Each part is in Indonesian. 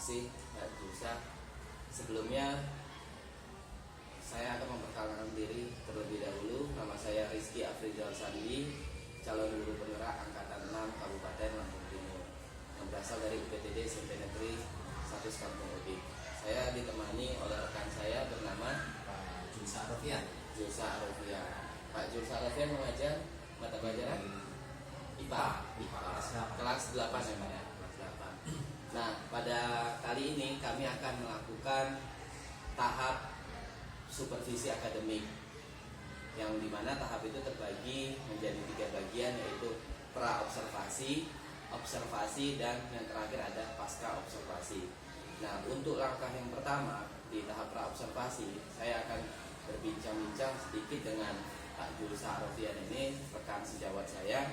kasih Mbak Julsa. Sebelumnya saya akan memperkenalkan diri terlebih dahulu. Nama saya Rizky Afrizal Sandi, calon guru penggerak angkatan 6 Kabupaten Lampung Timur yang berasal dari UPTD SMP Negeri 1 Kampung Udik. Saya ditemani oleh rekan saya bernama Pak Julsa Rofian. Julsa Rofian. Pak Julsa Rofian mengajar mata pelajaran IPA kelas 8 ya Pak ya, kelas 8. Nah, pada kali ini kami akan melakukan tahap supervisi akademik, yang dimana tahap itu terbagi menjadi 3 bagian, yaitu pra observasi, observasi, dan yang terakhir ada pasca observasi. Nah, untuk langkah yang pertama di tahap pra observasi, saya akan berbincang-bincang sedikit dengan Pak Julsa Rofian ini, rekan sejawat saya,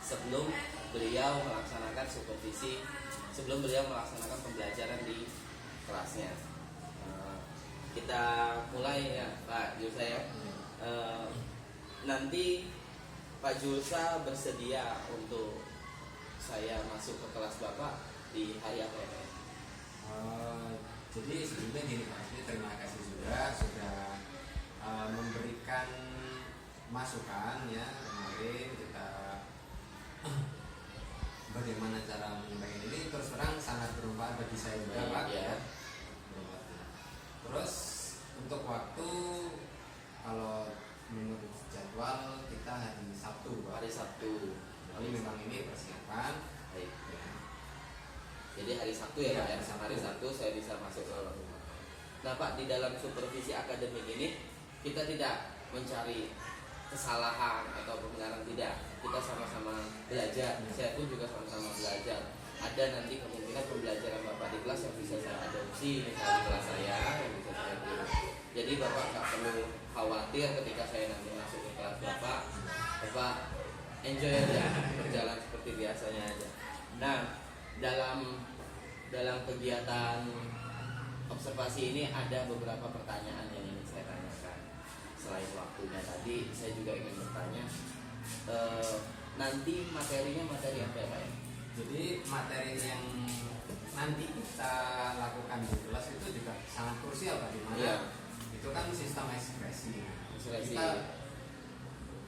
sebelum beliau melaksanakan supervisi, sebelum beliau melaksanakan pembelajaran di kelasnya. Kita mulai ya Pak Julsa ya. Nanti Pak Julsa bersedia untuk saya masuk ke kelas Bapak di hari apa ya? Jadi sebelumnya gini Pak, terima kasih juga sudah memberikan masukan ya. Kemarin kita bagaimana cara menyampaikan ini, terus terang sangat bermanfaat bagi saya juga Pak ya. Terus untuk waktu, kalau menurut jadwal kita hari Sabtu Pak. Hari Sabtu. Jadi memang ini persiapan. Baik. Ya. Jadi hari Sabtu ya Pak ya. Hari Sabtu saya bisa masuk ke rumah. Nah Pak, di dalam supervisi akademik ini kita tidak mencari kesalahan atau kebenaran, tidak. Kita sama-sama belajar. Saya pun juga sama-sama belajar. Ada nanti kemungkinan pembelajaran Bapak di kelas yang bisa saya adopsi misalnya di kelas saya, yang bisa saya tiru. Jadi Bapak nggak perlu khawatir ketika saya nanti masuk ke kelas Bapak enjoy aja, berjalan seperti biasanya aja. Nah, dalam kegiatan observasi ini ada beberapa pertanyaan yang ingin saya tanyakan. Selain waktunya tadi, saya juga ingin bertanya, nanti materinya materi apa ya Pak ya? Jadi materi yang nanti kita lakukan di kelas itu juga sangat krusial Pak, di mana itu kan sistem ekspresi. Kita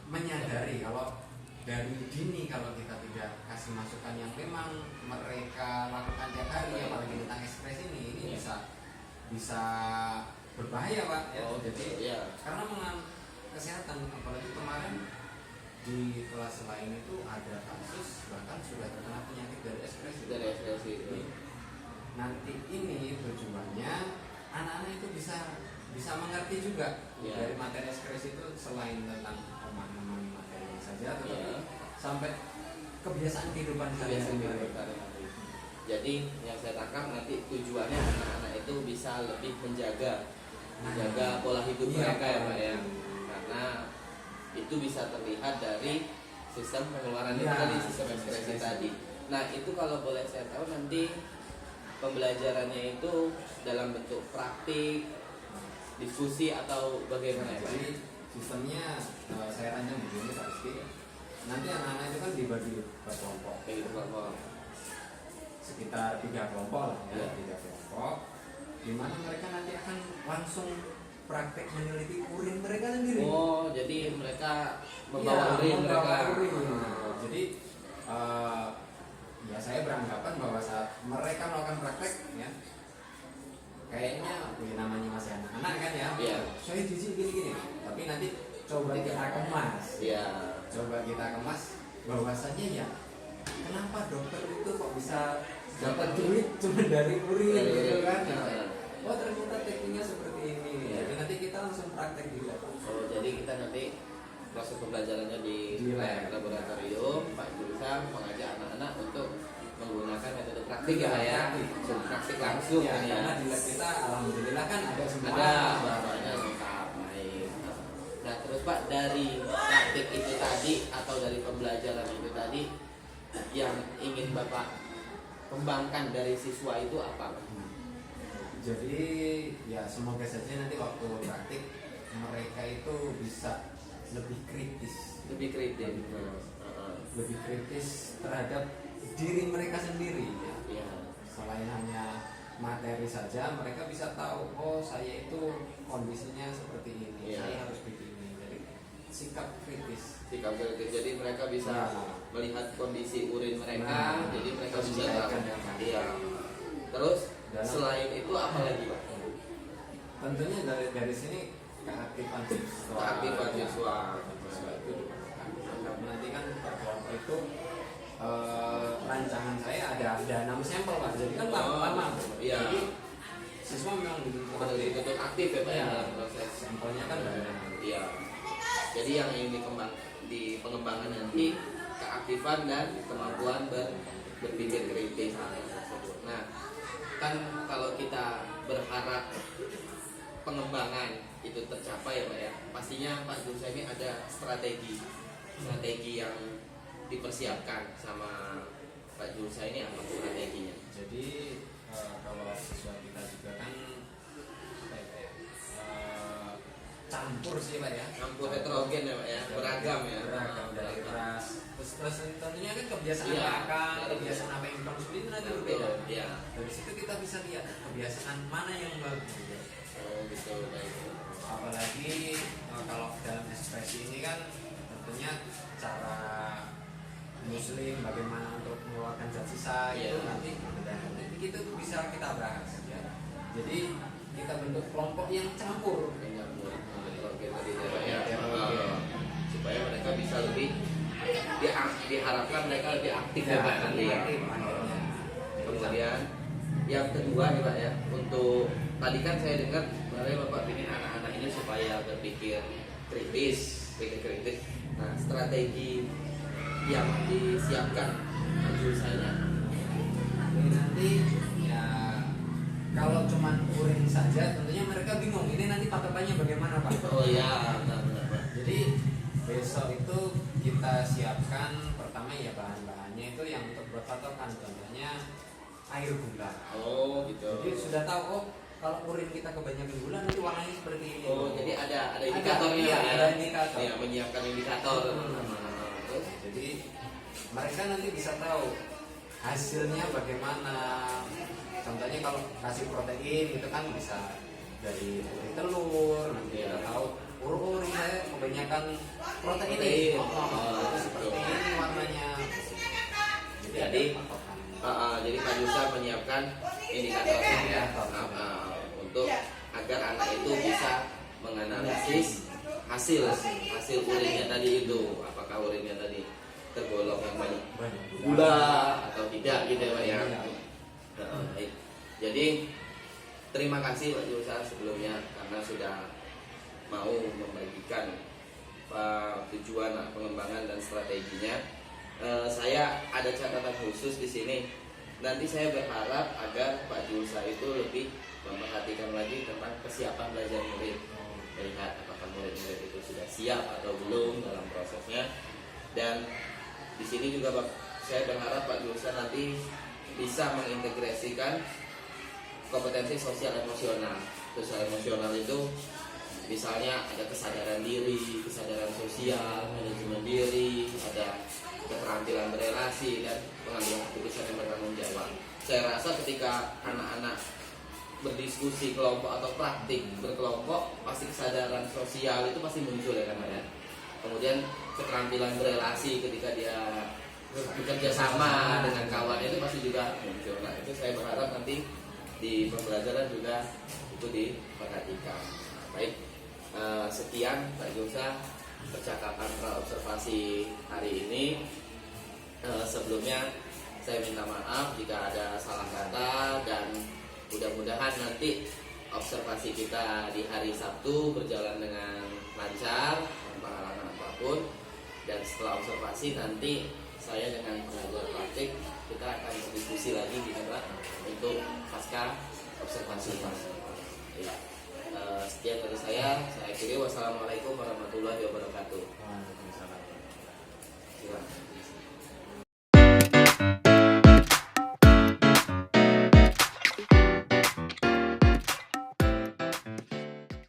menyadari kalau dari dini, kalau kita tidak kasih masukan yang memang mereka lakukan tiap hari, apalagi tentang ekspresi ini bisa berbahaya Pak ya. Jadi karena mengenai kesehatan, apalagi kemarin di kelas lain itu ada kasus bahkan sudah terkena penyakit dari ekspresi. Nanti ini tujuannya anak-anak itu bisa mengerti juga dari materi ekspresi itu, selain tentang pemahaman materi saja, tetapi sampai kebiasaan kehidupan sehari-hari. Jadi yang saya tangkap nanti tujuannya anak-anak itu bisa lebih menjaga pola hidup mereka ya Pak ya, karena itu bisa terlihat dari sistem pengeluaran itu tadi, sistem ekspresi tadi. Nah itu kalau boleh saya tahu nanti pembelajarannya itu dalam bentuk praktik, diskusi atau bagaimana ya Pak? Jadi sistemnya saya tanya begini Pak Rizky, nanti anak-anak itu kan dibagi per kelompok, sekitar 3 kelompok lah ya, 3 kelompok, di mana mereka nanti akan langsung praktek meneliti urin mereka sendiri. Oh, jadi mereka membawa urin mereka. Jadi ya saya beranggapan bahwa saat mereka melakukan praktek ya, kayaknya namanya masih anak-anak kan ya. Saya jijik gini-gini, tapi nanti coba kita kemas. Coba kita kemas bahwasanya ya, kenapa dokter itu kok bisa dapat duit cuma dari urin gitu kan? Oh ternyata tekniknya seperti ini. Jadi nanti kita langsung praktek di lab. Oh, jadi kita nanti proses pembelajarannya di laboratorium. Pak Julsa mengajak anak-anak untuk menggunakan metode praktik ya, praktik langsung ya. Karena di lab kita alhamdulillah kan ada semua. Ada lengkap. Baik. Nah terus Pak, dari praktik itu tadi atau dari pembelajaran itu tadi, yang ingin Bapak kembangkan dari siswa itu apa? Jadi ya semoga saja nanti waktu praktik mereka itu bisa lebih kritis terhadap diri mereka sendiri ya. selain hanya materi saja, mereka bisa tahu oh saya itu kondisinya seperti ini, Iya. saya harus begini. Jadi sikap kritis. sikap kritis. Jadi mereka bisa Ya. melihat kondisi urin mereka, Nah, jadi mereka terus bisa tahu. dikaitkan dengan- Iya. Terus Dalam- selain itu apa lagi Pak? Tentunya dari sini keaktifan siswa. Keaktifan siswa. Siswa itu diperlukan. Nanti kan per kelompok itu rancangan saya ada 6 sampel Pak. Jadi kan lama. Iya. Jadi siswa memang Betul-betul aktif ya Pak ya Iya. dalam proses. sampelnya kan banyak. Iya. Jadi yang ingin di pengembangan nanti keaktifan dan kemampuan berpikir kritis. Nah, kan kalau kita berharap pengembangan itu tercapai ya Pak ya, pastinya Pak Julsa ini ada strategi yang dipersiapkan sama Pak Julsa ini, apa strateginya? Jadi kalau siswa kita juga kan apa ya Pak ya, campur sih Pak ya, Campur heterogen ya Pak ya, beragam ya. beragam dari ras. Terus tentunya kan kebiasaan Iya. makan, kebiasaan apa yang bagus itu nanti berbeda. Iya. Dari situ kita bisa lihat kebiasaan mana yang bagus. Oh gitu, baik. Apalagi kalau dalam ekspresi ini kan tentunya cara muslim bagaimana untuk mengeluarkan zat sisa Iya. itu nanti itu bisa kita bahas ya. Jadi kita bentuk kelompok yang campur. Campur heterogen tadi ya Pak ya. Heterogen. Supaya mereka bisa lebih diharapkan mereka lebih aktif ya Pak nanti ya. akhirnya. Kemudian yang kedua nih Pak ya, untuk tadi kan saya dengar bahwa Bapak ingin anak-anak ini supaya berpikir kritis. Nah, strategi yang disiapkan jurusannya. Ini nanti ya kalau cuman urin saja tentunya mereka bingung ini nanti patokannya bagaimana Pak. Oh ya, benar Pak. Jadi besok itu kita siapkan pertama ya bahan-bahannya itu yang untuk buat patokan, contohnya air gula. Oh gitu. Jadi sudah tahu oh kalau urin kita kebanyakan gula nanti warnanya seperti ini. Oh, jadi ada indikatornya iya, ya. ada indikator. Iya, menyiapkan indikator. Terus Jadi mereka nanti bisa tahu hasilnya bagaimana. Contohnya kalau kasih protein itu kan bisa dari telur, nanti kita tahu urin saya kebanyakan protein. Protein. Oh, seperti ini warnanya. Jadi, jadi Pak Jusa menyiapkan indikatornya untuk agar anak itu bisa menganalisis hasil urinnya tadi itu, apakah urinnya tadi tergolong yang banyak gula atau tidak gitu ya Pak ya. Baik. Jadi terima kasih Pak Jusa sebelumnya karena sudah mau membagikan tujuan pengembangan dan strateginya. Saya ada catatan khusus di sini. Nanti saya berharap agar Pak Julsa itu lebih memperhatikan lagi tentang kesiapan belajar murid. Melihat apakah murid-murid itu sudah siap atau belum dalam prosesnya. Dan di sini juga saya berharap Pak Julsa nanti bisa mengintegrasikan kompetensi sosial emosional. Sosial emosional itu misalnya ada kesadaran diri, kesadaran sosial, manajemen diri, ada keterampilan berelasi dan pengambilan keputusan yang bertanggung jawab. Saya rasa ketika anak-anak berdiskusi kelompok atau praktik berkelompok, pasti kesadaran sosial itu pasti muncul ya kan ya. Kemudian keterampilan berelasi ketika dia bekerja sama dengan kawan itu pasti juga muncul. Nah itu saya berharap nanti di pembelajaran juga itu diperhatikan. Baik, sekian Pak Julsa percakapan praobservasi hari ini. Sebelumnya saya minta maaf jika ada salah kata dan mudah-mudahan nanti observasi kita di hari Sabtu berjalan dengan lancar tanpa halangan apapun. Dan setelah observasi nanti saya dengan pengajar praktik kita akan berdiskusi lagi di tempat untuk pasca observasi. Ya. Sekian dari saya akhiri. Wassalamualaikum warahmatullahi wabarakatuh. Silakan.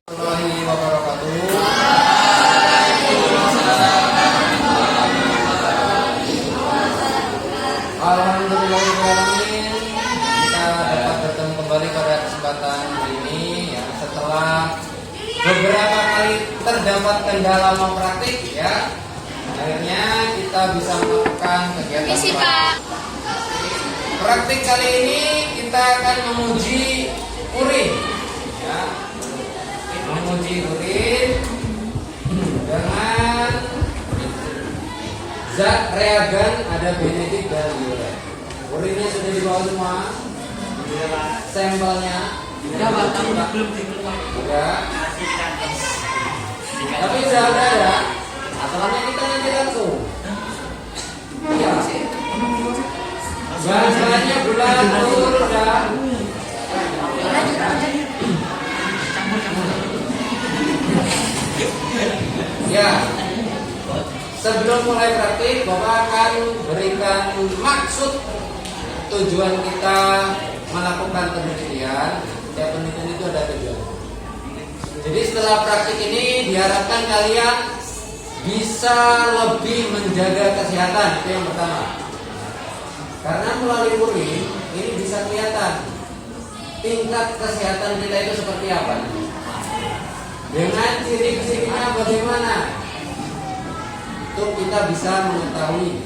Warahmatullahi wabarakatuh. Alhamdulillahirrahmanirrahim. Kita kesempatan ini ya, setelah beberapa kali terdapat kendala mempraktik ya, akhirnya kita bisa melakukan kegiatan Misi, Pak. praktik kali ini kita akan menguji urin ya, menguji urin dengan zat reagen, ada benedik dan urea. Urinnya sudah dibawa semua, sampelnya belum dikeluar. udah, tapi sudah ada ya, asalnya kita nanti langsung iya, bahan-bahannya gula, telur, udah. Ya, sebelum mulai praktik, Bapak akan berikan maksud tujuan kita melakukan penelitian. Setiap penelitian itu ada tujuan. Jadi setelah praktik ini diharapkan kalian bisa lebih menjaga kesehatan, itu yang pertama. Karena melalui urin ini bisa kelihatan tingkat kesehatan kita itu seperti apa. Dengan ciri-cirinya bagaimana, itu kita bisa mengetahui.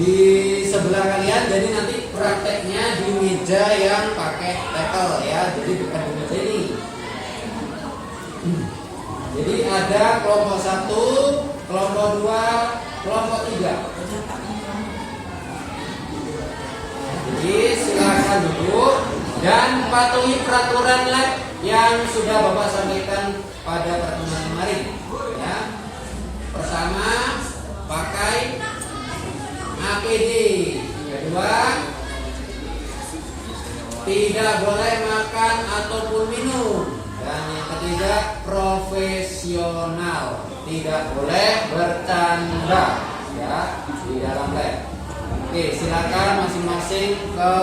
Di sebelah kalian, jadi nanti prakteknya di meja yang pakai tekel ya, jadi bukan di meja ini. Jadi ada kelompok 1, kelompok 2, kelompok 3. Jadi silakan duduk dan patuhi peraturan lab yang sudah Bapak sampaikan pada pertemuan kemarin. Ya. Pertama, pakai APD. Kedua, tidak boleh makan ataupun minum. Dan yang ketiga, profesional, tidak boleh bercanda ya di dalam lab. Oke, silakan masing-masing ke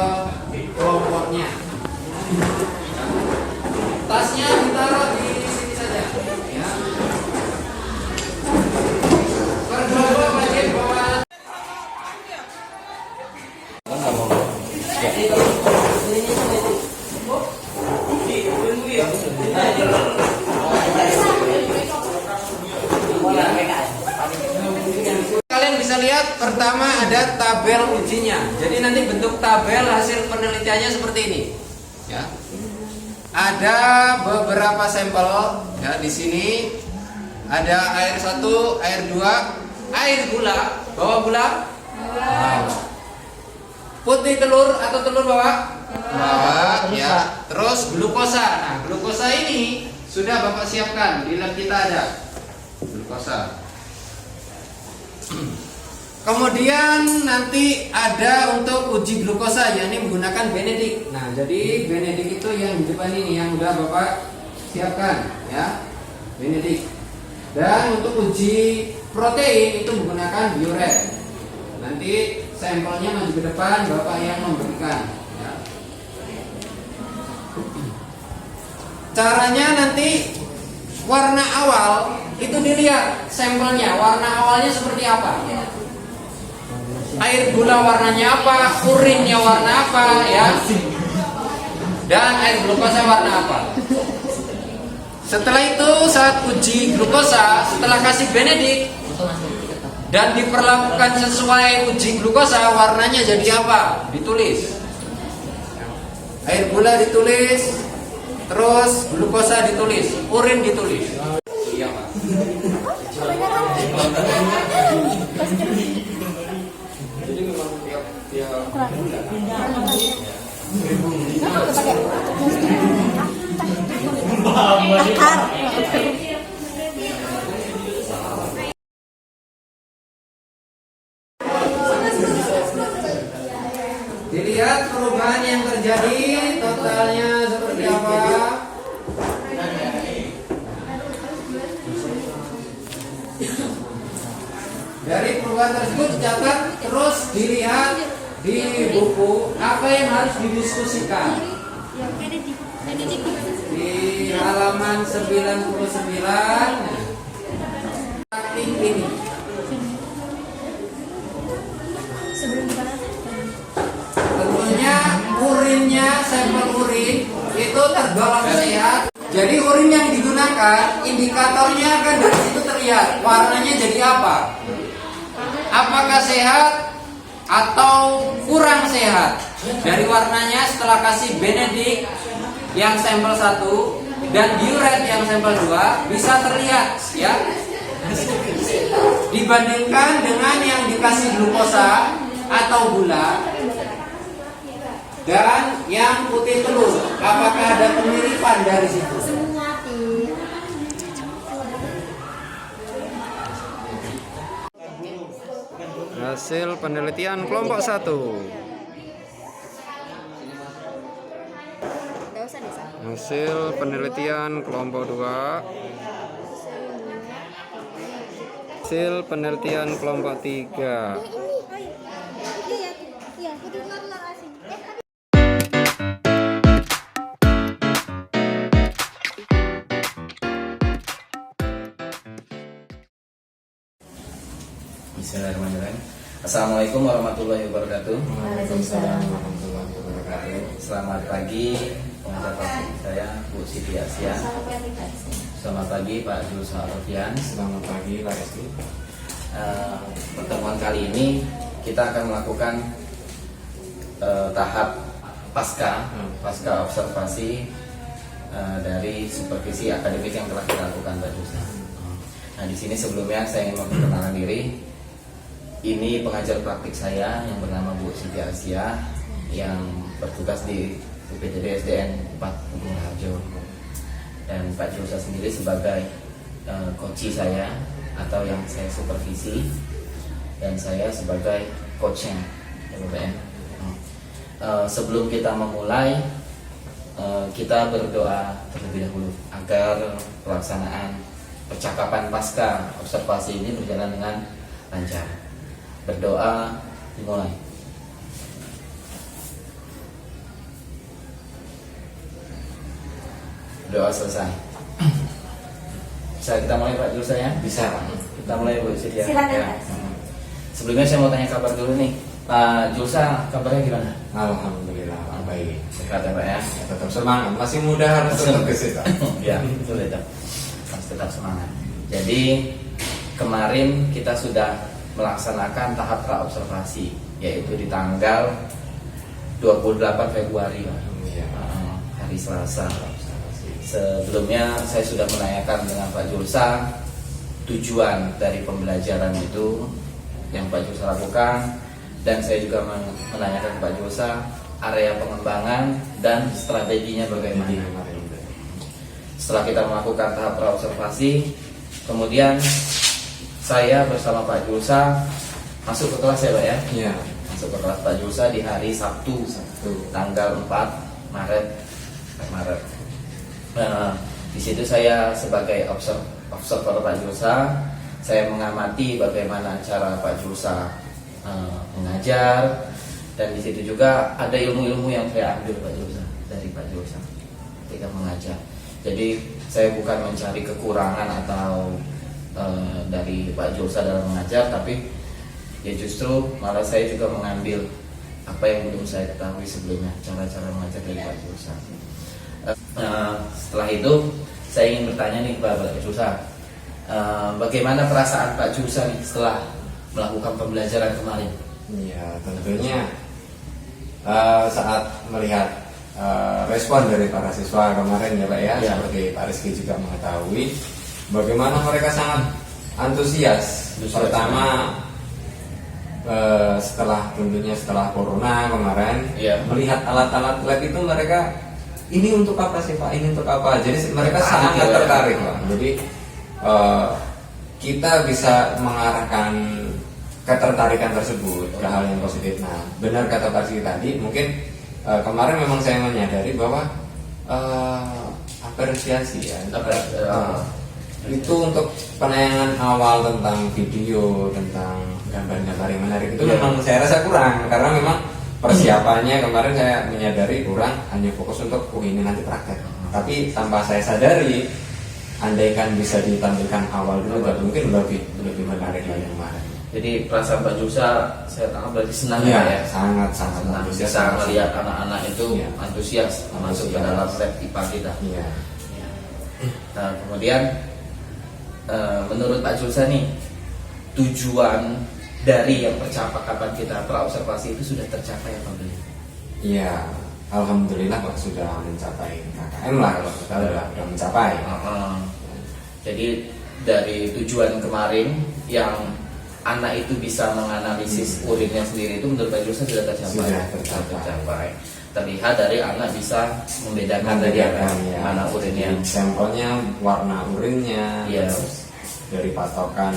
kelompoknya. Tasnya ditaruh di sini saja ya. Kelompok wajib bawa. Kalian bisa lihat pertama ada tabel ujinya. Jadi nanti bentuk tabel hasil penelitiannya seperti ini. Ya. Ada beberapa sampel ya di sini. Ada air 1, air 2, air gula. Bawa gula? Putih telur atau telur bawa? Bawa ya. Terus glukosa. Nah, glukosa ini sudah Bapak siapkan. Di lab kita ada glukosa. Kemudian nanti ada untuk uji glukosa, yakni menggunakan benedik. Nah, jadi benedik itu yang di depan ini yang udah Bapak siapkan ya, benedik. Dan untuk uji protein itu menggunakan biuret. Nanti sampelnya maju ke depan, Bapak yang memberikan ya. Caranya nanti warna awal itu dilihat sampelnya, warna awalnya seperti apa. Air gula warnanya apa, urinnya warna apa ya, dan air glukosa warna apa. Setelah itu saat uji glukosa, setelah kasih benedik dan diperlakukan sesuai uji glukosa, warnanya jadi apa? Ditulis. Air gula ditulis, terus glukosa ditulis, urin ditulis. Iya, Pak. Jadi memang tiap dilihat perubahan yang terjadi totalnya seperti apa. Dari perubahan tersebut dicatat, terus dilihat di buku apa yang harus didiskusikan. Di halaman 99 ini. Tentunya tergolong sehat. Jadi urin yang digunakan, indikatornya kan dari situ terlihat warnanya jadi apa? Apakah sehat atau kurang sehat? Dari warnanya setelah kasih Benedict yang sampel 1 dan Diuret yang sampel 2 bisa terlihat ya. Dibandingkan dengan yang dikasih glukosa atau gula dan yang putih telur, apakah ada kemiripan dari situ? Hasil penelitian kelompok 1. Hasil penelitian kelompok 2. Hasil penelitian kelompok 3. Bismillahirrahmanirrahim. Assalamualaikum warahmatullahi wabarakatuh. Waalaikumsalam warahmatullahi wabarakatuh. Selamat pagi pengajar praktik saya Bu Siti Asia. Selamat pagi Pak Julsa Alfian. Selamat pagi Pak Reski. Pertemuan kali ini kita akan melakukan tahap pasca observasi dari supervisi akademik yang telah kita lakukan Pak Julsa. Nah di sini sebelumnya saya ingin memperkenalkan diri. Ini pengajar praktik saya yang bernama Bu Siti Asia yang bertugas di UPTD SDN 4 Gunung Harjo. Dan Pak Julsa sendiri sebagai coach saya atau yang saya supervisi, dan saya sebagai coachnya BPN. Sebelum kita memulai, kita berdoa terlebih dahulu agar pelaksanaan percakapan pasca observasi ini berjalan dengan lancar. Berdoa dimulai. Doa selesai. Bisa kita mulai Pak Julsa ya? Bisa Pak. Kita mulai Bu Siti ya. Silakan, Ya. Pak. Sebelumnya saya mau tanya kabar dulu nih. Pak Julsa kabarnya gimana? Alhamdulillah baik. Sehat ya Pak ya? Ya, tetap semangat, masih muda harus tetap gesit Pak. Ya, betul itu. Harus tetap semangat. Jadi kemarin kita sudah melaksanakan tahap praobservasi, yaitu di tanggal 28 Februari Pak. Iya. Hari Selasa. Sebelumnya saya sudah menanyakan dengan Pak Julsa tujuan dari pembelajaran itu yang Pak Julsa lakukan, dan saya juga menanyakan Pak Julsa area pengembangan dan strateginya bagaimana. Setelah kita melakukan tahap praobservasi, kemudian saya bersama Pak Julsa masuk ke kelas ya Pak ya? Iya. Masuk ke kelas Pak Julsa di hari Sabtu. Tanggal 4 Maret. Nah, di situ saya sebagai observer Pak Julsa, saya mengamati bagaimana cara Pak Julsa mengajar, dan di situ juga ada ilmu-ilmu yang saya ambil dari Pak Julsa ketika mengajar. Jadi saya bukan mencari kekurangan atau dari Pak Julsa dalam mengajar, tapi ya justru malah saya juga mengambil apa yang belum saya ketahui sebelumnya, cara-cara mengajar dari Pak Julsa. Setelah itu saya ingin bertanya nih Pak Julsa, bagaimana perasaan Pak Julsa nih setelah melakukan pembelajaran kemarin? Iya, tentunya saat melihat respon dari para siswa kemarin ya Pak ya, Ya. seperti Pak Rizky juga mengetahui bagaimana mereka sangat antusias. Pertama setelah corona kemarin, Ya. melihat alat-alat lab itu mereka, ini untuk apa sih Pak? Ini untuk apa? Jadi mereka Tertarik sangat ya. tertarik Pak. Jadi kita bisa mengarahkan ketertarikan tersebut ke hal yang positif. Nah, benar kata Pak Rizky tadi, mungkin kemarin memang saya menyadari bahwa apresiasi ya. Itu untuk penayangan awal tentang video, tentang gambar-gambar yang menarik itu memang saya rasa kurang, karena memang persiapannya kemarin saya menyadari kurang, hanya fokus untuk ini nanti praktek. Tapi tanpa saya sadari, andaikan bisa ditampilkan awal dulu, mungkin lebih menarik dari kemarin. Jadi perasaan Pak Julsa saya tangkap berarti senang Iya, ya Pak ya. sangat sangat Senang antusias. bisa melihat anak-anak itu Iya. antusias masuk ke dalam lab IPA kita. Iya. Nah kemudian menurut Pak Julsa nih, tujuan dari yang percakapan kita praobservasi itu sudah tercapai apa belum? Iya, alhamdulillah Pak sudah mencapai KKM lah, kalau kita udah mencapai. Jadi dari tujuan kemarin yang anak itu bisa menganalisis urinnya sendiri itu menurut Pak Julsa sudah tercapai. Sudah tercapai. Terlihat dari anak bisa membedakan tadi apa ya. mana urinnya. Dari sampelnya, warna urinnya, Iya. terus dari patokan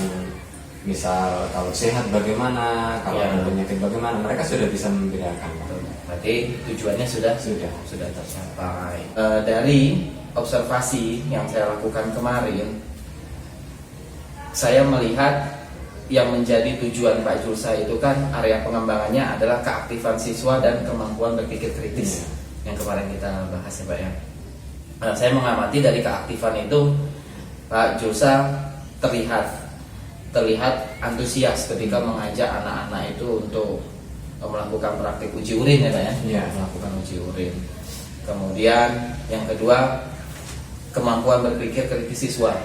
misal kalau sehat bagaimana, kalau Iya. ada penyakit bagaimana, mereka sudah bisa membedakan. Pak. Berarti tujuannya sudah Sudah. tercapai. Dari observasi yang saya lakukan kemarin, saya melihat yang menjadi tujuan Pak Julsa itu kan area pengembangannya adalah keaktifan siswa dan kemampuan berpikir kritis yang kemarin kita bahas ya Pak ya. Saya mengamati dari keaktifan itu Pak Julsa terlihat antusias ketika mengajak anak-anak itu untuk melakukan praktik uji urin ya Pak ya. Iya. Melakukan uji urin. Kemudian yang kedua, kemampuan berpikir kritis siswa.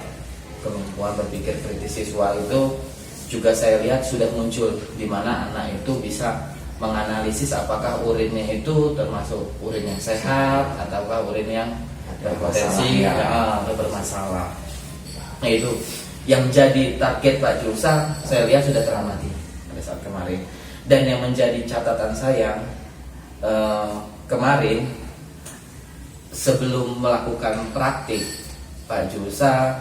Kemampuan berpikir kritis siswa itu juga saya lihat sudah muncul di mana anak itu bisa menganalisis apakah urinnya itu termasuk urin yang sehat ataukah urin yang berpotensi atau bermasalah. Nah itu yang jadi target Pak Julsa saya lihat sudah teramati pada saat kemarin. Dan yang menjadi catatan saya kemarin sebelum melakukan praktik Pak Julsa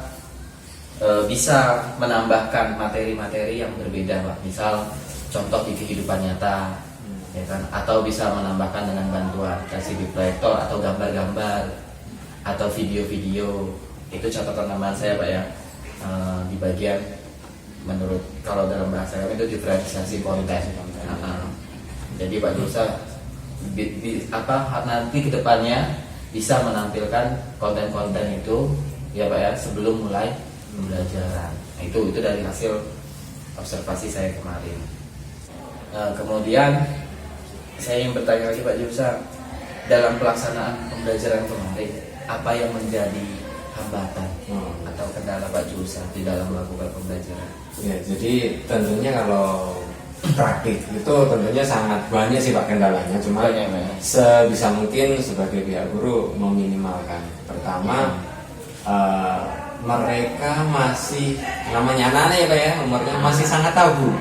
bisa menambahkan materi-materi yang berbeda Pak. Misal contoh di kehidupan nyata ya kan, atau bisa menambahkan dengan bantuan kasih di proyektor atau gambar-gambar atau video-video. Itu catatan tambahan saya Pak ya, di bagian menurut kalau dalam bahasa kami itu diferensiasi konten. Jadi Pak Julsa nanti kedepannya bisa menampilkan konten-konten itu ya Pak ya sebelum mulai pembelajaran. Itu dari hasil observasi saya kemarin. Kemudian saya ingin bertanya lagi Pak Julsa, dalam pelaksanaan pembelajaran kemarin apa yang menjadi hambatan atau kendala Pak Julsa di dalam melakukan pembelajaran? Ya, jadi tentunya kalau praktik itu tentunya sangat banyak sih Pak kendalanya. Cuma Banyak, ya. sebisa mungkin sebagai pihak guru meminimalkan. Pertama, mereka masih namanya anak-anak ya Pak ya, umurnya masih sangat tabu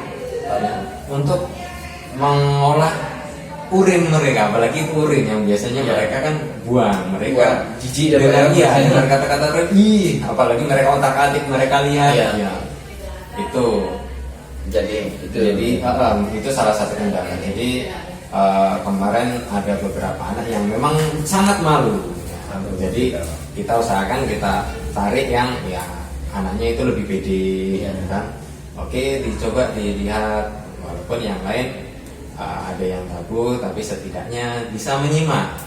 untuk mengolah urin mereka, apalagi urin yang biasanya mereka kan buang, mereka jijik dengan ya dengan kata-kata apalagi mereka otak-atik, mereka lihat ya. Itu jadi itu salah satu kendala. Jadi kemarin ada beberapa anak yang memang sangat malu. Jadi kita usahakan kita tarik yang ya anaknya itu lebih pede, kan? Oke, dicoba dilihat walaupun yang lain ada yang tabu, tapi setidaknya bisa menyimak.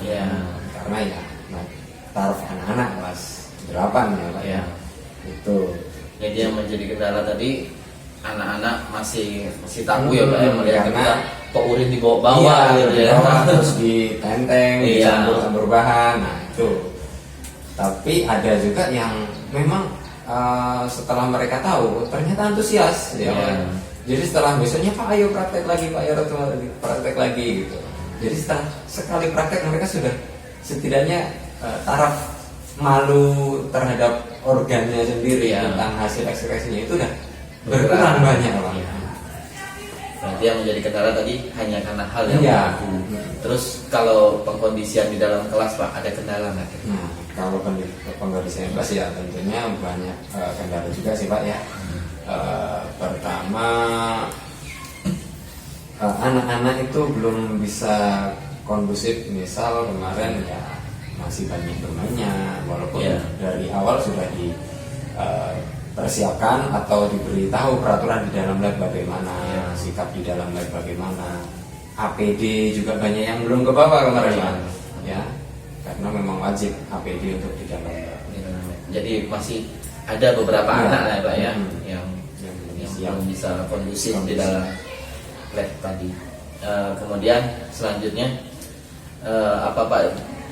Karena ya taraf anak-anak kelas 8 ya Pak ya. Itu. Jadi yang menjadi kendala tadi anak-anak masih tabu ya Pak ya melihat kita kok urin dibawa-bawa gitu ya. Terus ditenteng, dicampur bahan. Nah, itu. Tapi ada juga yang memang setelah mereka tahu ternyata antusias ya. Jadi setelah besoknya Pak ayo praktek lagi, Pak ayo praktek lagi gitu. Jadi setelah sekali praktek mereka sudah setidaknya taraf malu terhadap organnya sendiri tentang hasil ekspresinya itu udah berkurang banyak Pak. Berarti yang menjadi kendala tadi hanya karena hal yang baku. Terus kalau pengkondisian di dalam kelas Pak ada kendala nggak? Nah, kalau kondisinya kelas ya tentunya banyak kendala juga sih Pak ya. Pertama anak-anak itu belum bisa kondusif. Misal kemarin ya masih banyak bermainnya, walaupun dari awal sudah dipersiapkan atau diberitahu peraturan di dalam lab bagaimana, sikap di dalam lab bagaimana. APD juga banyak yang belum ke bawah kemarin ya, karena memang wajib APD untuk di dalam lab. Jadi masih ada beberapa anak lah Pak ya yang Siap. belum bisa kondusif di dalam lab tadi. Kemudian selanjutnya apa Pak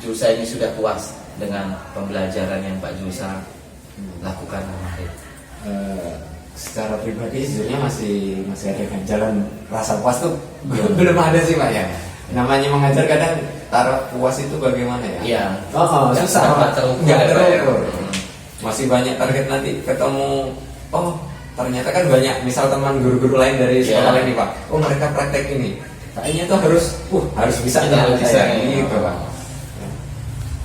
Julsa ini sudah puas dengan pembelajaran yang Pak Julsa lakukan kemarin? Secara pribadi sejujurnya masih ada ganjalan rasa puas tuh belum ada sih Pak ya. Namanya mengajar kadang taruh puas itu bagaimana ya? Iya. Susah nggak terukur. nggak Ya, Pak, ya. terukur. Masih banyak target nanti ketemu. Oh ternyata kan banyak misal teman guru-guru lain dari sekolah Iya. ini Pak. Oh mereka praktek ini. Kayaknya tuh harus bisa Kita nih, bisa saya. nih. Gitu Pak.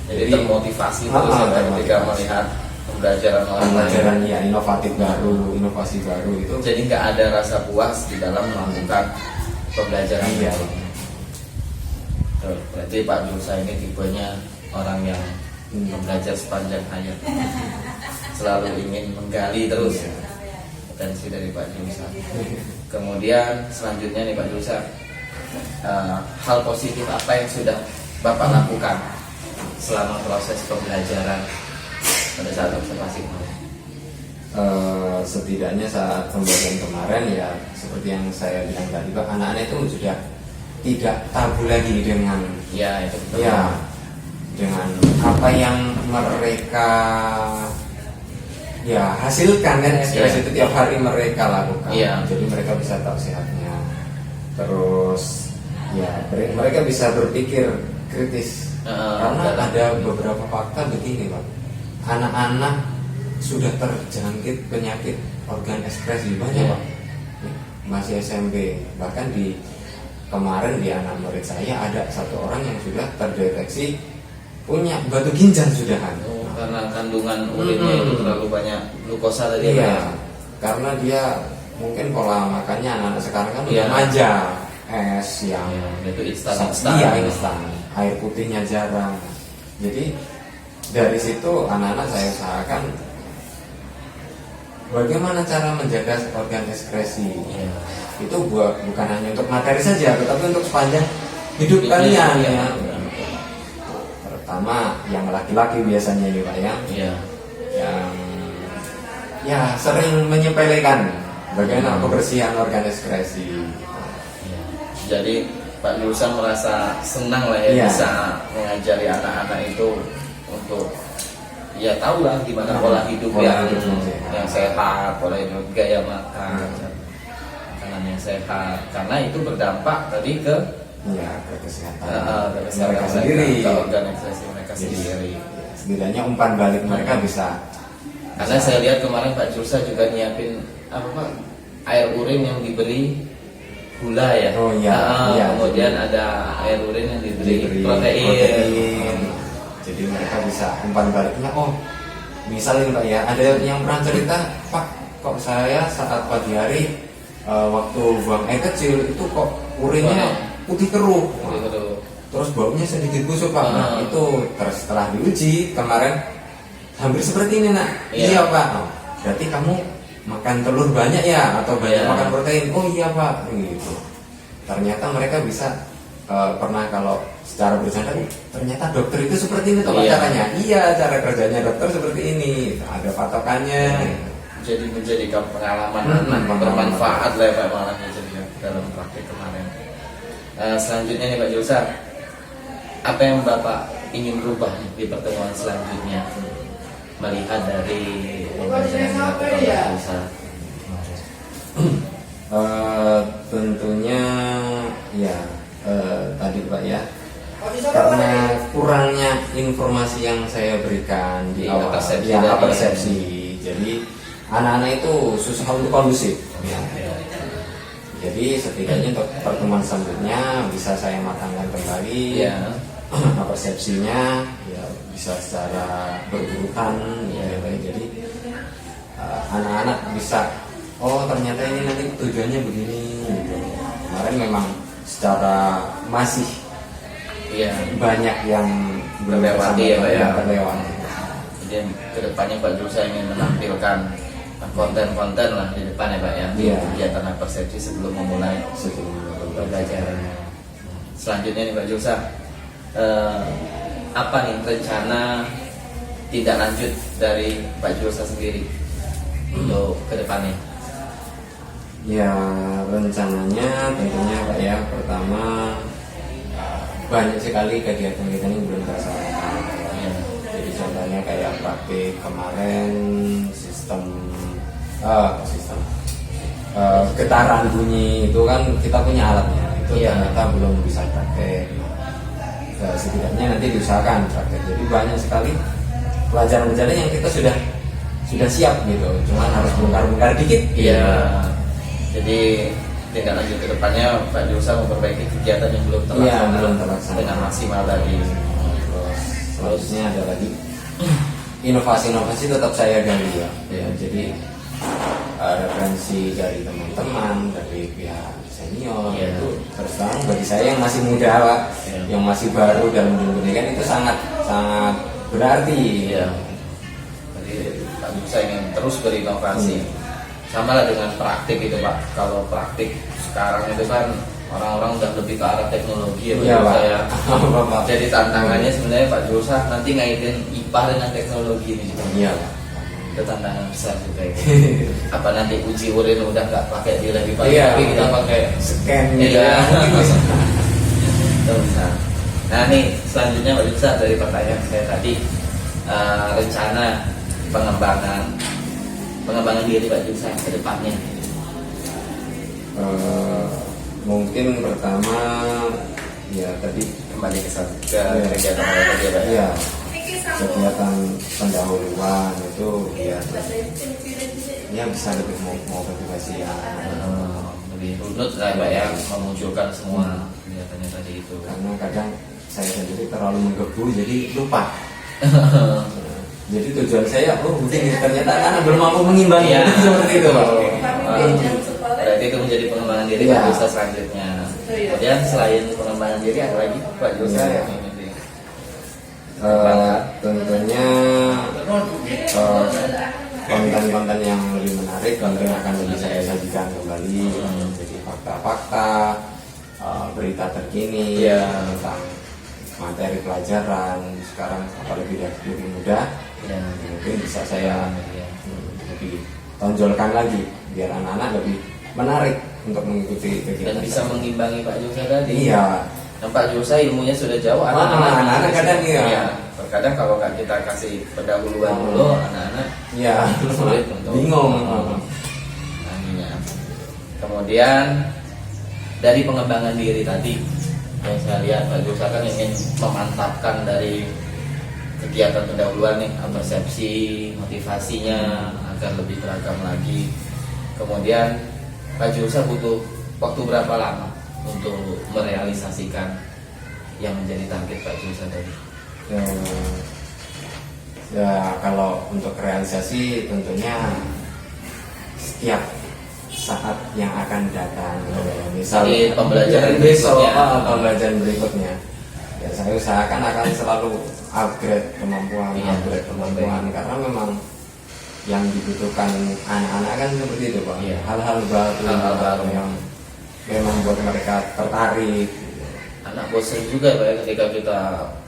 Jadi termotivasi terus ya, Pak, ketika melihat pembelajaran orang lain. Pembelajaran ya inovatif baru, inovasi baru itu. Jadi nggak ada rasa puas di dalam melakukan pembelajaran. Iya. Tuh, berarti Pak Julsa ini tipenya orang yang belajar sepanjang hayat, selalu ingin menggali terus Iya. potensi dari Pak Julsa. Kemudian selanjutnya nih Pak Julsa, hal positif apa yang sudah Bapak lakukan selama proses pembelajaran pada saat observasi kemarin? Setidaknya saat pembelajaran kemarin ya seperti yang saya bilang tadi Pak, anak-anak itu sudah tidak tabu lagi dengan Ya itu betul. ya dengan apa yang mereka ya hasilkan kan ekspresi Iya. itu tiap hari mereka lakukan. Iya. Jadi mereka bisa tahu sehatnya. Terus ya mereka bisa berpikir kritis. Karena betul. ada beberapa fakta begini Pak. Anak-anak sudah terjangkit penyakit organ ekspresi banyak Iya. Pak. Masih SMP, bahkan di kemarin di anak murid saya ada satu orang yang sudah terdeteksi punya batu ginjal sudahan. Oh, karena kandungan urinnya itu terlalu banyak glukosa tadi Iya, ya. karena dia mungkin pola makannya anak-anak sekarang kan Iya. udah manja, es yang Itu instan. iya instan, air putihnya jarang. Jadi dari situ anak-anak saya usahakan bagaimana cara menjaga organ ekskresi. Iya. Itu bukan hanya untuk materi saja, tetapi untuk sepanjang hidup Iya, kalian iya, ya. iya. Terutama yang laki-laki biasanya ini Pak ya, Iya. yang ya sering menyepelekan bagaimana kebersihan organ ekskresi. Iya. Jadi Pak Julsa merasa senang lah ya Iya. bisa mengajari anak-anak itu untuk ya tahu lah gimana pola hidup Pola hidup yang yang sehat, pola hidup gaya makan, makanan yang sehat, karena itu berdampak tadi ke Ya, ke kesehatan kesehatan mereka sendiri. ke organ ekspresi mereka Jadi, sendiri. setidaknya umpan balik mereka bisa. Karena saya lihat kemarin Pak Julsa juga nyiapin apa Pak, air urin yang diberi gula ya. Oh, iya, iya. Kemudian ada air urin yang diberi protein. protein. Jadi mereka bisa umpan baliknya. Oh, misalnya Pak ya, ada yang pernah cerita, Pak, kok saya saat pagi hari waktu buang air kecil itu kok urinnya putih keruh. Gitu. Terus baunya sedikit busuk Pak. Nah, itu setelah diuji kemarin hampir seperti ini Nak. Iya. Iya Pak. Oh, berarti kamu makan telur banyak ya atau banyak Iya. makan protein? Oh iya Pak. Gitu. Ternyata mereka bisa pernah kalau secara bercanda, ternyata dokter itu seperti ini toh Pak, Iya. caranya. Iya, cara kerjanya dokter seperti ini. Ada patokannya. Jadi menjadikan pengalaman Pengalaman. bermanfaat lah ya Pak malah jadi dalam praktik kemarin. Selanjutnya nih Pak Julsa, apa yang Bapak ingin rubah di pertemuan selanjutnya melihat dari pembelajaran yang dilakukan Pak Julsa? Tentunya ya tadi Pak ya, karena kurangnya informasi yang saya berikan di Iya, awal, persepsi ya tadi. persepsi. Jadi anak-anak itu susah untuk kondusif. Ya. Jadi setidaknya untuk pertemuan selanjutnya bisa saya matangkan kembali. Iya. Persepsinya ya bisa secara berurutan ya, Pak. Jadi anak-anak bisa, oh ternyata ini nanti tujuannya begini gitu. Kemarin memang secara masih Iya. banyak yang belum Terlewati ya, Pak, ya. terlewati. Jadi kedepannya Pak Julsa ingin menampilkan konten-konten lah di depan ya Pak ya. Iya. Kegiatan persepsi sebelum memulai Sebelum pembelajaran. Selanjutnya nih Pak Julsa, apa nih rencana tindak lanjut dari Pak Julsa sendiri untuk kedepannya? Ya rencananya tentunya Pak ya, pertama banyak sekali kegiatan-kegiatan yang belum terlaksana. Jadi contohnya kayak praktik kemarin sistem getaran bunyi itu kan kita punya alatnya, itu ternyata belum bisa praktek. Setidaknya nanti diusahakan praktek. Jadi banyak sekali pelajaran-pelajaran yang kita sudah siap gitu, cuman harus bongkar-bongkar dikit. Iya. Jadi tindak lanjut ke depannya Pak Jusa memperbaiki kegiatan yang belum terlaksana, belum terlaksana dengan maksimal tadi. Terus selanjutnya ada lagi inovasi-inovasi tetap saya gali ya. Jadi referensi dari teman-teman, dari pihak senior itu terus terang bagi saya yang masih muda Pak, yang masih baru dalam dunia pendidikan itu sangat berarti. Iya. Jadi Pak Jusa ingin terus berinovasi. Sama lah dengan praktik itu Pak. Kalau praktik sekarang itu kan orang-orang udah lebih ke arah teknologi ya Pak Jusa ya. Jadi tantangannya sebenarnya Pak Jusa nanti ngaitin IPA dengan teknologi ini juga. Iya Pak. Itu tantangan besar juga itu. Apa nanti uji urin udah nggak pakai di lagi Pak, tapi kita pakai scan. Iya. Itu bisa. Nah nih selanjutnya Pak Jusa dari pertanyaan saya tadi, rencana pengembangan diri Pak Jusa ke depannya. Mungkin pertama ya tadi Kembali ke kegiatan tadi ya Pak. ya kegiatan pendahuluan itu ya bisa lebih mau motivasi ya. Lebih runut lah Pak ya, memunculkan semua kegiatannya tadi itu. Karena kadang saya sendiri terlalu menggebu jadi lupa. Jadi tujuan saya, ternyata anak belum mampu mengimbangi. Seperti itu Pak. Berarti itu menjadi pengembangan diri Pak Jusa selanjutnya. Kemudian selain pengembangan diri ada lagi Pak Jusa yang ini. Tentunya konten-konten yang lebih menarik konten akan lebih saya sajikan kembali. Jadi fakta-fakta, berita terkini tentang materi pelajaran sekarang apalagi lebih mudah, mungkin bisa saya lebih tonjolkan lagi biar anak-anak lebih menarik untuk mengikuti kegiatan dan bisa mengimbangi Pak Jusa tadi. Iya. Dan Pak Jusa ilmunya sudah jauh, anak-anak kadang terkadang kalau kita kasih pendahuluan dulu, anak-anak sulit untuk bingung. Kemudian dari pengembangan diri tadi yang saya lihat Pak Jusa kan ingin memantapkan dari kegiatan pendahuluan nih, persepsi, motivasinya agar lebih beragam lagi. Kemudian Pak Jusa butuh waktu berapa lama untuk merealisasikan yang menjadi target Pak Jusa tadi? Ya kalau untuk realisasi tentunya setiap saat yang akan datang. Misalnya pembelajaran besok, berikutnya. pembelajaran berikutnya. Ya saya usahakan akan selalu upgrade kemampuan, karena memang yang dibutuhkan anak-anak kan seperti itu Pak. Hal-hal baru yang memang buat mereka tertarik. Anak bosan juga Pak ya, ketika kita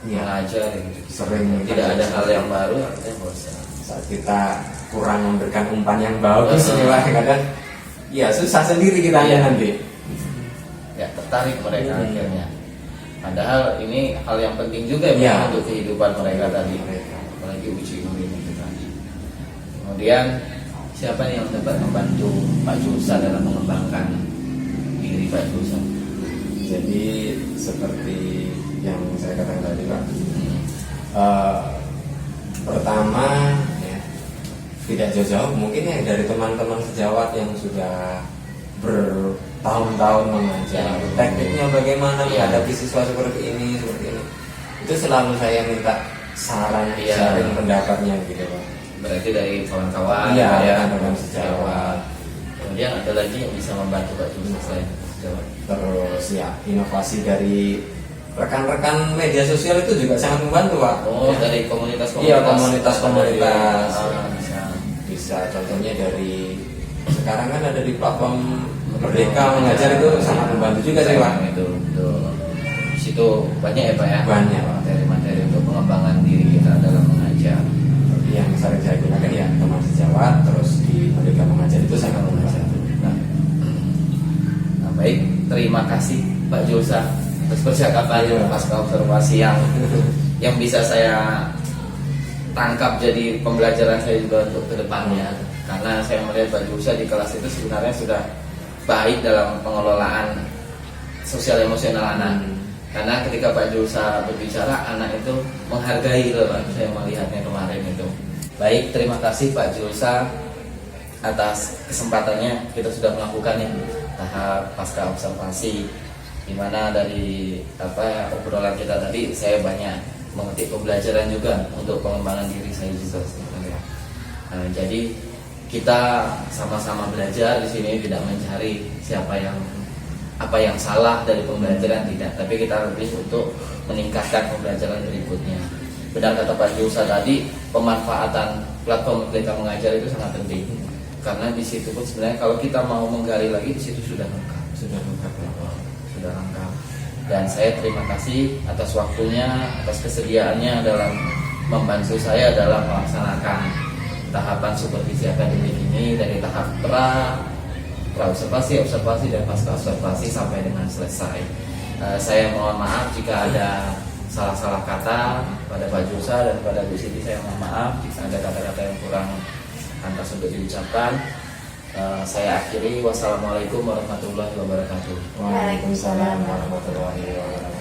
mengajar gitu. Sering tidak ada hal yang baru, artinya bosan. Saat kita kurang memberikan umpan yang bagus, kadang ya susah sendiri kita nanti. Ya tertarik mereka akhirnya. Padahal ini hal yang penting juga ya untuk kehidupan mereka tadi. Apalagi uji urin itu tadi. Kemudian siapa yang dapat membantu Pak Jusa dalam mengembangkan diri Pak Jusa? Jadi seperti yang saya katakan tadi Pak, pertama ya, tidak jauh-jauh mungkin ya dari teman-teman sejawat yang sudah bertahun-tahun mengajar, tekniknya bagaimana menghadapi siswa seperti ini. Itu selalu saya minta saran, sharing pendapatnya gitu Pak. Berarti dari kawan-kawan, teman-teman sejawat. Kemudian ada lagi yang bisa membantu Pak Jusa selain sejawat. Terus ya inovasi dari rekan-rekan media sosial itu juga sangat membantu Pak. Dari komunitas-komunitas. Iya, komunitas-komunitas. Bisa. Contohnya dari sekarang kan ada di platform Merdeka Mengajar itu sangat membantu juga sih Pak. Itu di situ banyak ya Pak ya. Banyak materi-materi untuk pengembangan diri kita dalam mengajar. Yang sering saya gunakan ya teman sejawat, terus di Merdeka Mengajar itu sangat membantu. Nah, Baik, terima kasih Pak Julsa atas percakapan pasca observasi yang bisa saya tangkap jadi pembelajaran saya juga untuk kedepannya. Karena saya melihat Pak Julsa di kelas itu sebenarnya sudah baik dalam pengelolaan sosial emosional anak. Karena ketika Pak Julsa berbicara, anak itu menghargai loh, saya melihatnya kemarin itu. Baik, terima kasih Pak Julsa atas kesempatannya. Kita sudah melakukan tahap pasca observasi, di mana dari obrolan kita tadi saya banyak mengetik pembelajaran juga untuk pengembangan diri saya juga sebenarnya. Jadi kita sama-sama belajar di sini, tidak mencari apa yang salah dari pembelajaran, tidak, tapi kita lebih untuk meningkatkan pembelajaran berikutnya. Benar kata Pak Julsa tadi, pemanfaatan platform Merdeka Mengajar itu sangat penting, karena di situ pun sebenarnya kalau kita mau menggali lagi di situ sudah lengkap. Dan saya terima kasih atas waktunya, atas kesediaannya dalam membantu saya dalam melaksanakan tahapan supervisi akademik ini dari tahap observasi, dan pasca observasi sampai dengan selesai. Saya mohon maaf jika ada salah-salah kata pada Pak Julsa dan pada Bu Siti. Saya mohon maaf jika ada kata-kata yang kurang pantas untuk diucapkan. Saya akhiri. Wassalamualaikum warahmatullahi wabarakatuh. Waalaikumsalam warahmatullahi wabarakatuh.